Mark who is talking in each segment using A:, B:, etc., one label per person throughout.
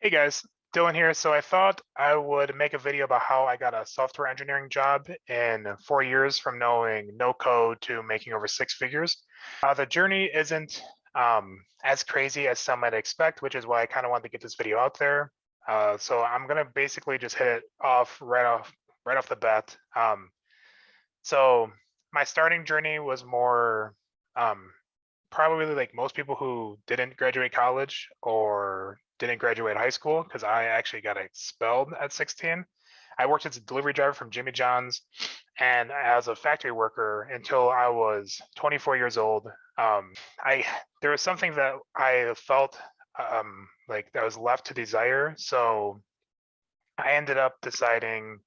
A: Hey guys, Dylan here. So I thought I would make a video about how I got a software engineering job in 4 years from knowing no code to making over six figures. The journey isn't as crazy as some might expect, which is why I kind of wanted to get this video out there. So I'm gonna basically just hit it right off the bat. So my starting journey was more um, probably like most people who didn't graduate college or didn't graduate high school, because I actually got expelled at 16. I worked as a delivery driver from Jimmy John's and as a factory worker until I was 24 years old. I There was something that I felt like that was left to desire. So I ended up deciding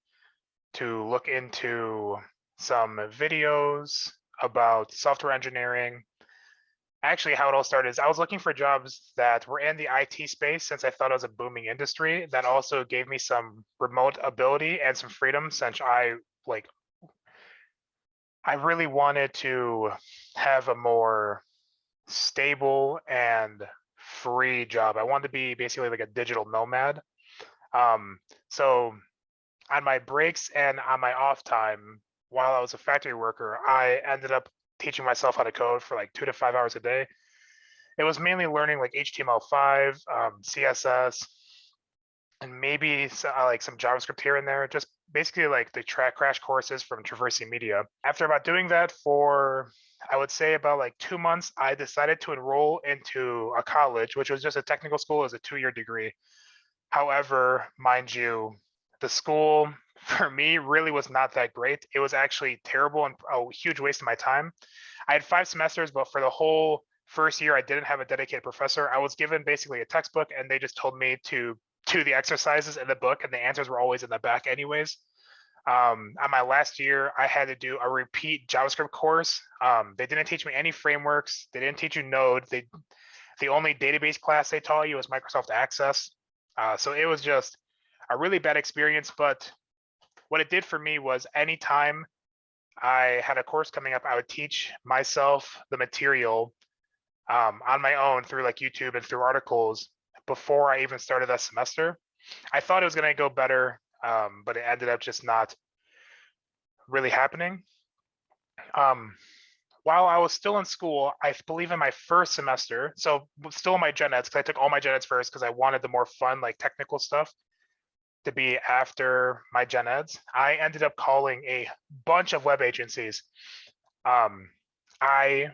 A: to look into some videos about software engineering. Actually, how it all started is I was looking for jobs that were in the IT space since I thought it was a booming industry that also gave me some remote ability and some freedom since I really wanted to have a more stable and free job. I wanted to be basically like a digital nomad. Um, so on my breaks and on my off time while I was a factory worker, I ended up teaching myself how to code for like 2 to 5 hours a day. It was mainly learning like HTML5, CSS, and maybe like some JavaScript here and there, just basically like the track crash courses from Traversing Media. After about doing that for, I would say about like 2 months, I decided to enroll into a college, which was just a technical school as a 2-year degree. However, mind you, the school for me really was not that great. It was actually terrible and a huge waste of my time. I had 5 semesters, but for the whole first year, I didn't have a dedicated professor. I was given basically a textbook, and they just told me to do the exercises in the book, and the answers were always in the back, anyways. On my last year, I had to do a repeat JavaScript course. They didn't teach me any frameworks. They didn't teach you Node. The only database class they taught you was Microsoft Access. So it was just a really bad experience. But what it did for me was anytime I had a course coming up, I would teach myself the material on my own through like YouTube and through articles before I even started that semester. I thought it was going to go better, but it ended up just not really happening. While I was still in school, I believe in my first semester, so still in my gen eds, because I took all my gen eds first because I wanted the more fun, like technical stuff to be after my gen eds. I ended up calling a bunch of web agencies. I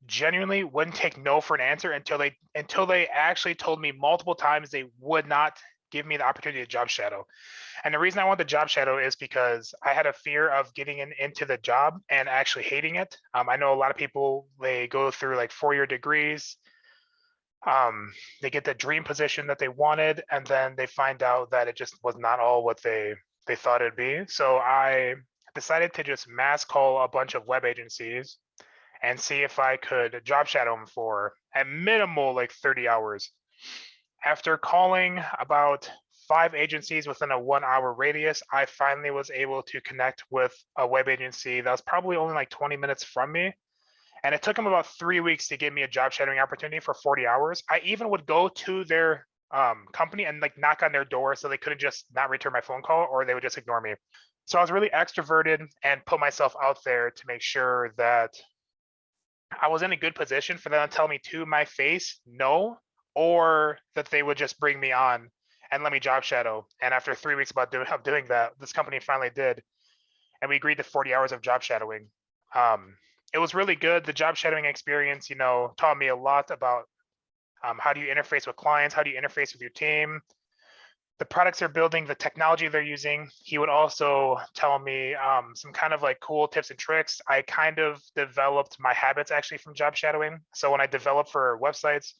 A: genuinely wouldn't take no for an answer until they actually told me multiple times they would not give me the opportunity to job shadow. And the reason I want the job shadow is because I had a fear of getting into the job and actually hating it. I know a lot of people, they go through like 4-year degrees. They get the dream position that they wanted, and then they find out that it just was not all what they thought it'd be. So I decided to just mass call a bunch of web agencies and see if I could job shadow them for at minimal like 30 hours. After calling about 5 agencies within a 1-hour radius, I finally was able to connect with a web agency that was probably only like 20 minutes from me. And it took them about 3 weeks to give me a job shadowing opportunity for 40 hours. I even would go to their company and like knock on their door so they couldn't just not return my phone call, or they would just ignore me. So I was really extroverted and put myself out there to make sure that I was in a good position for them to tell me to my face no, or that they would just bring me on and let me job shadow. And after 3 weeks of doing that, this company finally did, and we agreed to 40 hours of job shadowing. It was really good. The job shadowing experience, taught me a lot about how do you interface with clients, how do you interface with your team, the products they're building, the technology they're using. He would also tell me some kind of like cool tips and tricks. I kind of developed my habits actually from job shadowing. So when I develop for websites,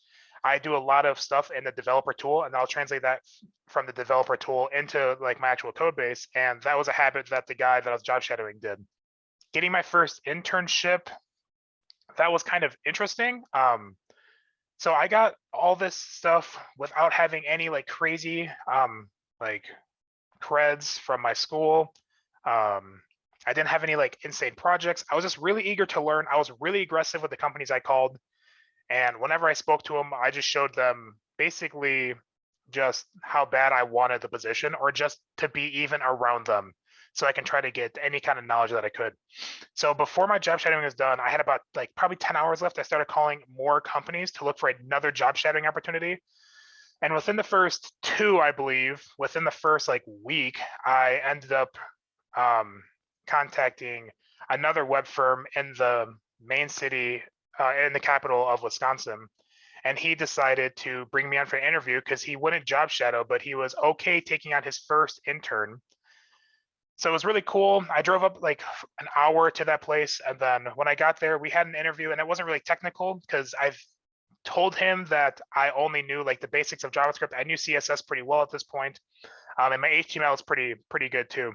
A: I do a lot of stuff in the developer tool, and I'll translate that from the developer tool into like my actual code base. And that was a habit that the guy that I was job shadowing did. Getting my first internship, that was kind of interesting. So I got all this stuff without having any like crazy like creds from my school. I didn't have any like insane projects. I was just really eager to learn. I was really aggressive with the companies I called. And whenever I spoke to them, I just showed them basically just how bad I wanted the position, or just to be even around them, so I can try to get any kind of knowledge that I could. So before my job shadowing was done, I had about like probably 10 hours left. I started calling more companies to look for another job shadowing opportunity. And within the first two, I believe, within the first like week, I ended up contacting another web firm in the main city, in the capital of Wisconsin. And he decided to bring me on for an interview because he wouldn't job shadow, but he was okay taking on his first intern. So it was really cool. I drove up like an hour to that place. And then when I got there, we had an interview, and it wasn't really technical because I've told him that I only knew like the basics of JavaScript. I knew CSS pretty well at this point. And my HTML is pretty good too.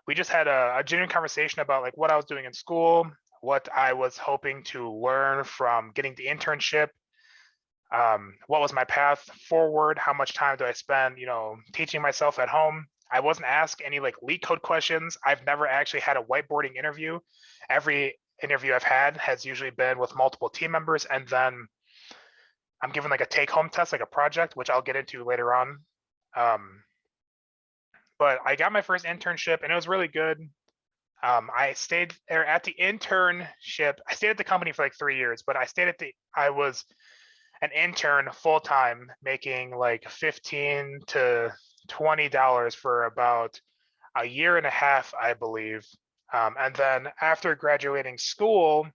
A: We just had a genuine conversation about like what I was doing in school, what I was hoping to learn from getting the internship, what was my path forward, how much time do I spend, teaching myself at home. I wasn't asked any like LeetCode questions. I've never actually had a whiteboarding interview. Every interview I've had has usually been with multiple team members, and then I'm given like a take-home test, like a project, which I'll get into later on. But I got my first internship, and it was really good. I stayed there at the internship. I stayed at the company for like 3 years, but I was an intern full time, making like $15 to $20 for about a year and a half, I believe. And then after graduating school,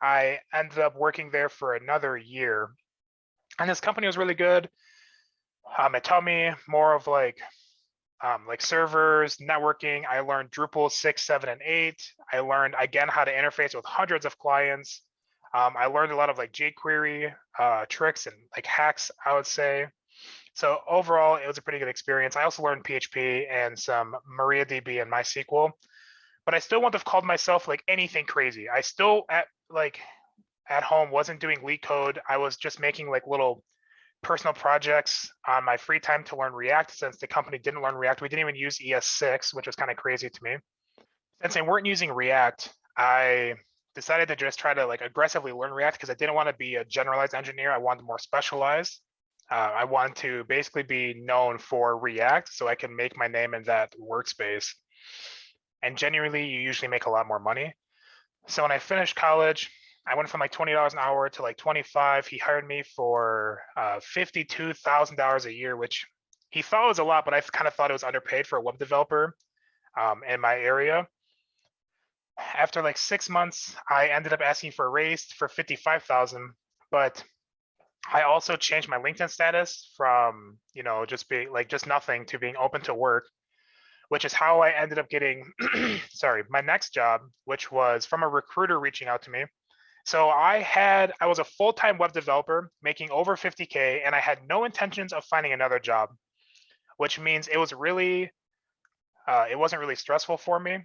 A: I ended up working there for another year. And this company was really good. It taught me more of like servers, networking. I learned Drupal 6, 7, and 8. I learned again how to interface with hundreds of clients. I learned a lot of like jQuery tricks and like hacks, I would say. So overall, it was a pretty good experience. I also learned PHP and some MariaDB and MySQL, but I still wouldn't have called myself like anything crazy. I still at home wasn't doing LeetCode. I was just making like little personal projects on my free time to learn React, since the company didn't learn React. We didn't even use ES6, which was kind of crazy to me. Since they weren't using React, I decided to just try to like aggressively learn React because I didn't want to be a generalized engineer. I wanted more specialized. I wanted to basically be known for React so I can make my name in that workspace. And genuinely, you usually make a lot more money. So when I finished college, I went from like $20 an hour to like 25. He hired me for $52,000 a year, which he thought was a lot, but I kind of thought it was underpaid for a web developer in my area. After like 6 months, I ended up asking for a raise for 55,000, but I also changed my LinkedIn status from, just being like just nothing to being open to work, which is how I ended up getting, my next job, which was from a recruiter reaching out to me. So I was a full-time web developer making over 50K, and I had no intentions of finding another job, which means it wasn't really stressful for me.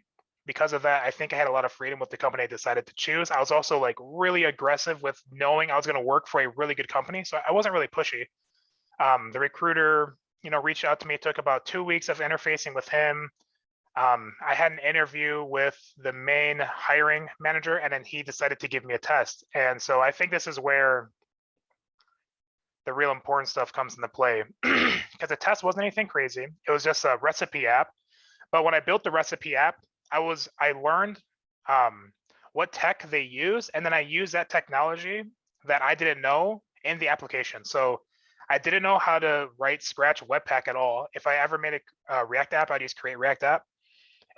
A: Because of that, I think I had a lot of freedom with the company I decided to choose. I was also like really aggressive with knowing I was going to work for a really good company, so I wasn't really pushy. The recruiter, reached out to me. It took about 2 weeks of interfacing with him. I had an interview with the main hiring manager, and then he decided to give me a test. And so I think this is where the real important stuff comes into play, because the test wasn't anything crazy. It was just a recipe app. But when I built the recipe app, I learned what tech they use, and then I used that technology that I didn't know in the application. So I didn't know how to write Scratch Webpack at all. If I ever made a React app, I'd use Create React App.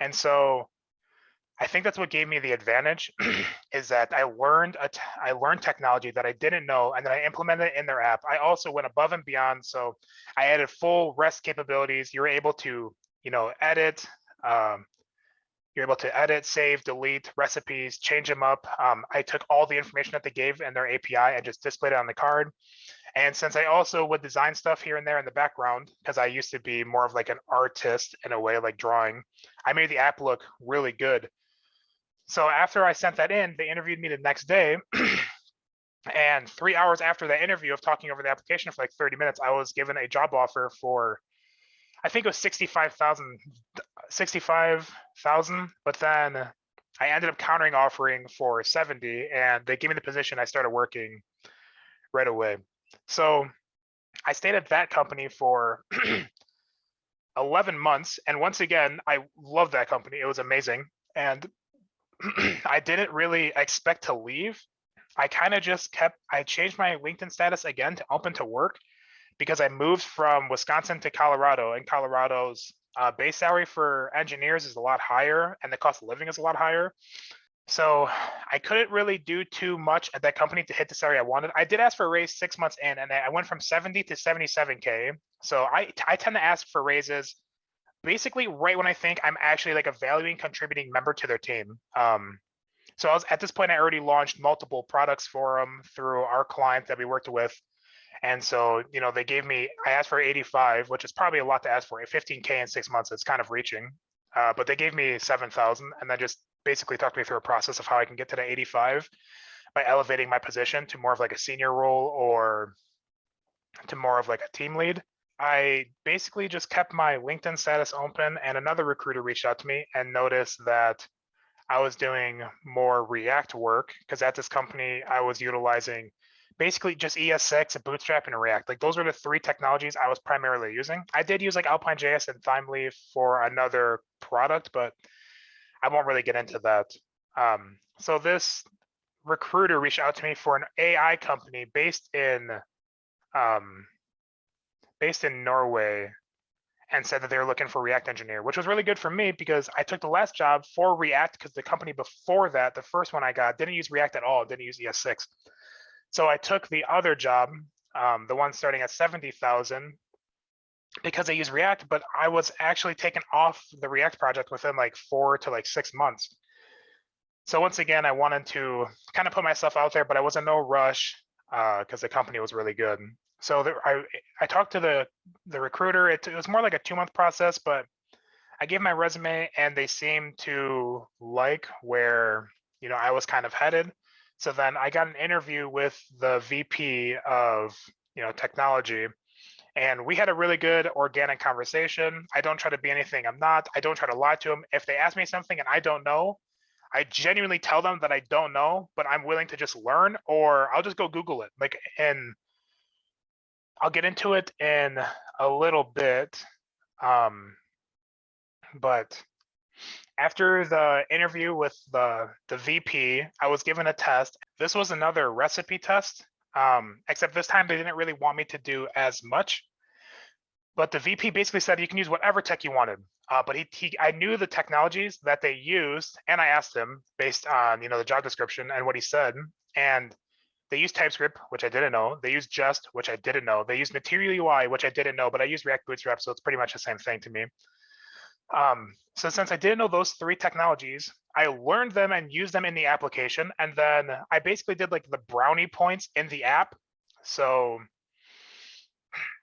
A: And so I think that's what gave me the advantage is that I learned technology that I didn't know, and then I implemented it in their app. I also went above and beyond. So I added full REST capabilities. You were able to, edit. You're able to edit, save, delete recipes, change them up. I took all the information that they gave in their API and just displayed it on the card. And since I also would design stuff here and there in the background, because I used to be more of like an artist in a way, like drawing, I made the app look really good. So after I sent that in, they interviewed me the next day. And 3 hours after that interview of talking over the application for like 30 minutes, I was given a job offer for, I think it was 65,000, but then I ended up countering offering for 70, and they gave me the position. I started working right away. So I stayed at that company for 11 months. And once again, I loved that company. It was amazing. And I didn't really expect to leave. I kind of just I changed my LinkedIn status again to open to work because I moved from Wisconsin to Colorado, and Colorado's base salary for engineers is a lot higher and the cost of living is a lot higher. So I couldn't really do too much at that company to hit the salary I wanted. I did ask for a raise 6 months in, and I went from 70 to 77K. So I tend to ask for raises basically right when I think I'm actually like a valuing contributing member to their team. So I was at this point, I already launched multiple products for them through our client that we worked with. And so, they gave me, I asked for 85, which is probably a lot to ask for. 15K in 6 months, it's kind of reaching. But they gave me 7,000 and then just basically talked me through a process of how I can get to the 85 by elevating my position to more of like a senior role or to more of like a team lead. I basically just kept my LinkedIn status open, and another recruiter reached out to me and noticed that I was doing more React work because at this company I was utilizing basically just ES6 and Bootstrap and React. Like those were the three technologies I was primarily using. I did use like Alpine.js and Thymeleaf for another product, but I won't really get into that. So this recruiter reached out to me for an AI company based in Norway and said that they were looking for a React engineer, which was really good for me because I took the last job for React because the company before that, the first one I got, didn't use React at all, didn't use ES6. So I took the other job, the one starting at 70,000, because they use React, but I was actually taken off the React project within like 4 to like 6 months. So once again, I wanted to kind of put myself out there, but I was in no rush because the company was really good. So I talked to the recruiter. It was more like a 2-month process, but I gave my resume and they seemed to like where I was kind of headed. So then I got an interview with the VP of technology, and we had a really good organic conversation. I don't try to be anything I'm not. I don't try to lie to them. If they ask me something and I don't know, I genuinely tell them that I don't know, but I'm willing to just learn, or I'll just go Google it. And I'll get into it in a little bit. But after the interview with the VP, I was given a test. This was another recipe test, except this time they didn't really want me to do as much. But the VP basically said you can use whatever tech you wanted. But I knew the technologies that they used, and I asked him based on the job description and what he said. And they use TypeScript, which I didn't know. They use Jest, which I didn't know. They use Material UI, which I didn't know, but I use React Bootstrap, so it's pretty much the same thing to me. So since I didn't know those 3 technologies, I learned them and used them in the application. And then I basically did like the brownie points in the app. So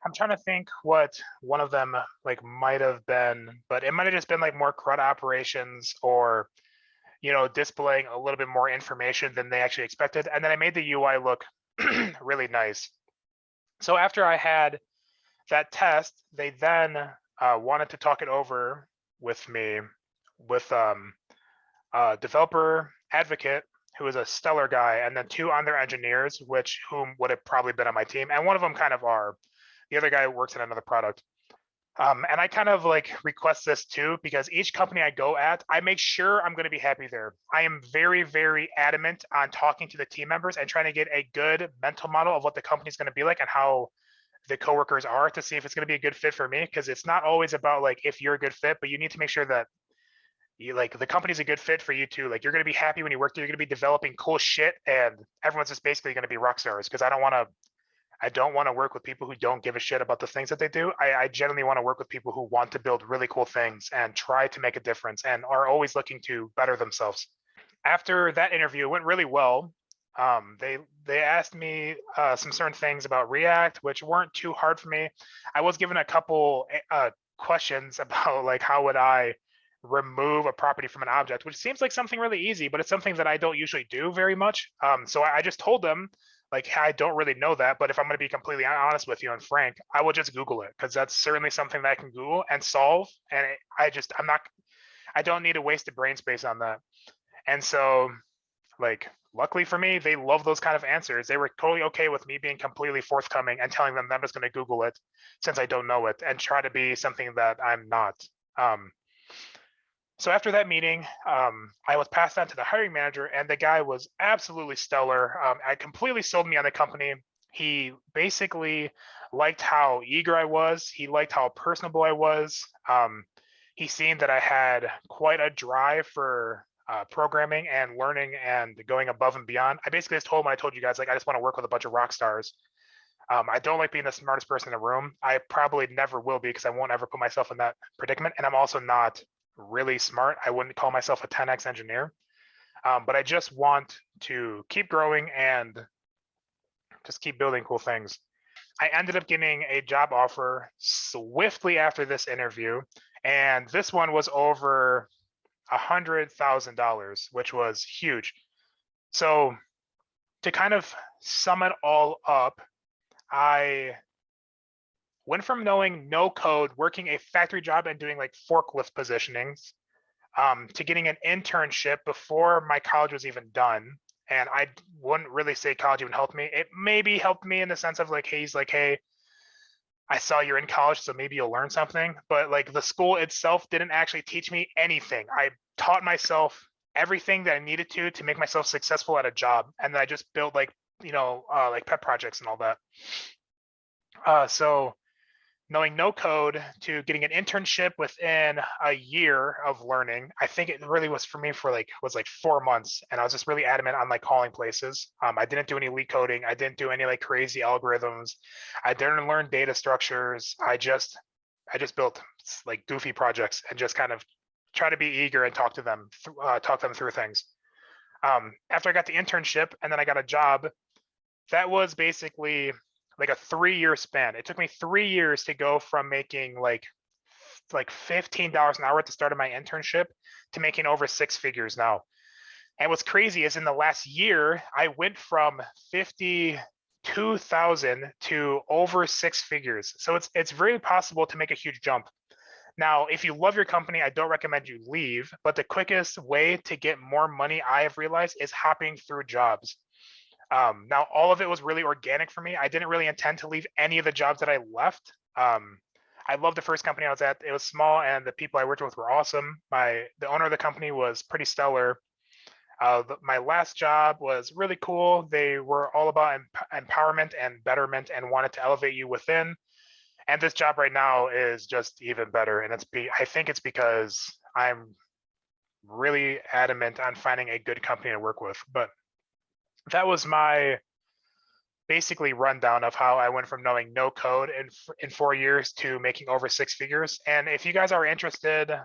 A: I'm trying to think what one of them like might have been, but it might have just been like more CRUD operations or displaying a little bit more information than they actually expected. And then I made the UI look really nice. So after I had that test, they then wanted to talk it over with me with a developer advocate who is a stellar guy, and then 2 other engineers, whom would have probably been on my team. And one of them kind of are. The other guy works in another product. And I kind of like request this too, because each company I go at, I make sure I'm going to be happy there. I am very, very adamant on talking to the team members and trying to get a good mental model of what the company's going to be like and how the coworkers are to see if it's going to be a good fit for me. Because it's not always about like if you're a good fit, but you need to make sure that the company's a good fit for you too. Like you're going to be happy when you work there. You're going to be developing cool shit, and everyone's just basically going to be rock stars. Because I don't want to work with people who don't give a shit about the things that they do. I generally want to work with people who want to build really cool things and try to make a difference and are always looking to better themselves. After that interview, it went really well. They asked me some certain things about React, which weren't too hard for me. I was given a couple questions about like how would I remove a property from an object, which seems like something really easy, but it's something that I don't usually do very much. So I just told them like, I don't really know that, but if I'm going to be completely honest with you and frank, I will just Google it, because that's certainly something that I can Google and solve. And I don't need to waste the brain space on that. And so like luckily for me, they love those kind of answers. They were totally okay with me being completely forthcoming and telling them that I'm just going to Google it since I don't know it and try to be something that I'm not. So after that meeting, I was passed on to the hiring manager, and the guy was absolutely stellar. I completely sold me on the company. He basically liked how eager I was. He liked how personable I was. He seen that I had quite a drive for programming and learning and going above and beyond. I basically just told him, I told you guys, like, I just want to work with a bunch of rock stars. I don't like being the smartest person in the room. I probably never will be, because I won't ever put myself in that predicament. And I'm also not really smart. I wouldn't call myself a 10x engineer, but I just want to keep growing and just keep building cool things. I ended up getting a job offer swiftly after this interview, and this one was over $100,000, which was huge. So to kind of sum it all up, I went from knowing no code, working a factory job and doing like forklift positionings, to getting an internship before my college was even done. And I wouldn't really say college even helped me. It maybe helped me in the sense of like, hey, he's like, hey, I saw you're in college, so maybe you'll learn something. But like the school itself didn't actually teach me anything. I taught myself everything that I needed to make myself successful at a job. And then I just built like, like pet projects and all that. So knowing no code to getting an internship within a year of learning, I think it really was for me for like 4 months, and I was just really adamant on like calling places. I didn't do any leak coding. I didn't do any like crazy algorithms. I didn't learn data structures. I just built like goofy projects and just kind of try to be eager and talk them through things. After I got the internship and then I got a job, that was basically like a 3-year span. It took me 3 years to go from making like $15 an hour at the start of my internship to making over 6 figures now. And what's crazy is in the last year, I went from 52,000 to over 6 figures. So it's very possible to make a huge jump. Now, if you love your company, I don't recommend you leave, but the quickest way to get more money, I have realized, is hopping through jobs. Now, all of it was really organic for me. I didn't really intend to leave any of the jobs that I left. I loved the first company I was at. It was small, and the people I worked with were awesome. The owner of the company was pretty stellar. My last job was really cool. They were all about empowerment and betterment and wanted to elevate you within. And this job right now is just even better. And I think it's because I'm really adamant on finding a good company to work with. But that was my basically rundown of how I went from knowing no code in 4 years to making over 6 figures. And if you guys are interested,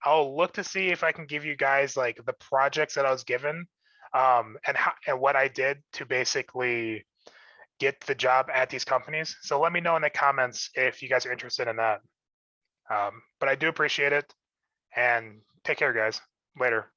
A: I'll look to see if I can give you guys like the projects that I was given, and what I did to basically get the job at these companies. So let me know in the comments if you guys are interested in that. But I do appreciate it, and take care, guys. Later.